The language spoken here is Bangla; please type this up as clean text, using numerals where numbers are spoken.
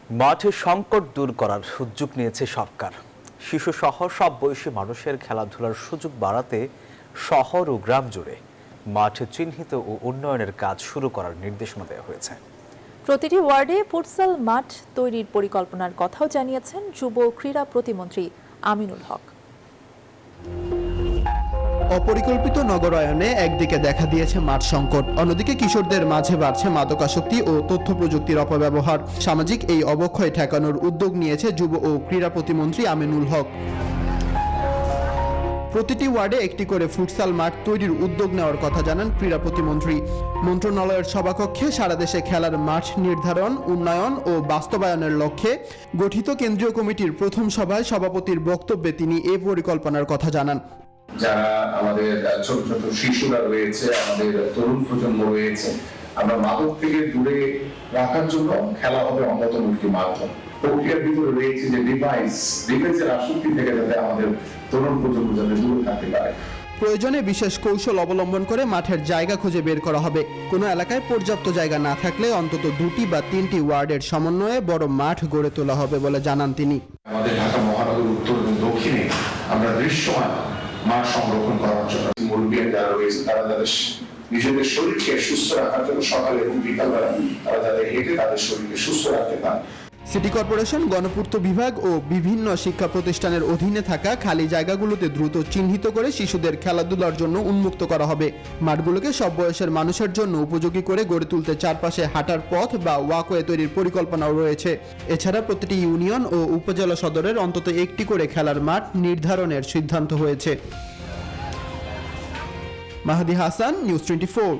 মাঠে সংকট দূর করার উদ্যোগ নিয়েছে সরকার। শিশুসহ সব বয়সী মানুষের খেলাধুলার সুযোগ বাড়াতে শহর ও গ্রাম জুড়ে মাঠে চিহ্নিত ও উন্নয়নের কাজ শুরু করার নির্দেশনা দেওয়া হয়েছে। প্রতিটি ওয়ার্ডে ফুটসাল মাঠ তৈরির পরিকল্পনার কথাও জানিয়েছেন যুব ক্রীড়া প্রতিমন্ত্রী আমিনুল হক। অপরিকল্পিত নগরায়নে একদিকে দেখা দিয়েছে মাঠ সংকট, অন্যদিকে কিশোরদের মাঝে বাড়ছে মাদকাসক্তি ও তথ্য প্রযুক্তির অপব্যবহার। সামাজিক এই অবক্ষয় ঠেকানোর উদ্যোগ নিয়েছে যুব ও ক্রীড়া প্রতিমন্ত্রী আমিনুল হক। প্রতিটি ওয়ার্ডে একটি করে ফুটসাল মাঠ তৈরির উদ্যোগ নেওয়ার কথা জানান ক্রীড়া প্রতিমন্ত্রী। মন্ত্রণালয়ের সভাকক্ষে সারা দেশে খেলার মাঠ নির্ধারণ, উন্নয়ন ও বাস্তবায়নের লক্ষ্যে গঠিত কেন্দ্রীয় কমিটির প্রথম সভায় সভাপতির বক্তব্যে তিনি এই পরিকল্পনার কথা জানান। যারা আমাদের ছোট ছোট শিশুরা রয়েছে, আমাদের তরুণ প্রজন্ম রয়েছে, আমরা মাদক থেকে দূরে রাখার জন্য খেলা হবে অন্যতম একটি মাধ্যম। প্রক্রিয়ার ভিতরে রয়েছে যে ডিভাইসের আসক্তি থেকে যাতে আমাদের তরুণ প্রজন্ম যাতে দূরে থাকতে পারে। প্রয়োজনে বিশেষ কৌশল অবলম্বন করে মাঠের জায়গা খুঁজে বের করা হবে। কোনো এলাকায় পর্যাপ্ত জায়গা না থাকলে অন্তত 2টি বা 3টি ওয়ার্ডের সমন্বয়ে বড় মাঠ গড়ে তোলা হবে বলে জানান তিনি। আমাদের ঢাকা মহানগর উত্তর এবং দক্ষিণে আমরা দৃশ্যমান মাঠ সংরক্ষণ করার জন্য মুরব্বীরা যারা রয়েছে তারা যাদের নিজেদের শরীরকে সুস্থ রাখার জন্য সকালে এবং বিকালবেলা তারা যাতে হেঁটে তাদের শরীরকে সুস্থ রাখতে পারে। সিটি কর্পোরেশন, গণপূর্ত বিভাগ ও বিভিন্ন শিক্ষা প্রতিষ্ঠানের অধীনে থাকা খালি জায়গাগুলোতে দ্রুত চিহ্নিত করে শিশুদের খেলাধুলার জন্য উন্মুক্ত করা হবে। মাঠগুলোকে সব বয়সের মানুষের জন্য উপযোগী করে গড়ে তুলতে চারপাশে হাঁটার পথ বা ওয়াকওয়ে তৈরির পরিকল্পনাও রয়েছে। এছাড়া প্রতিটি ইউনিয়ন ও উপজেলা সদরের অন্তত একটি করে খেলার মাঠ নির্ধারণের সিদ্ধান্ত হয়েছে। মাহাদি হাসান, নিউজ 24।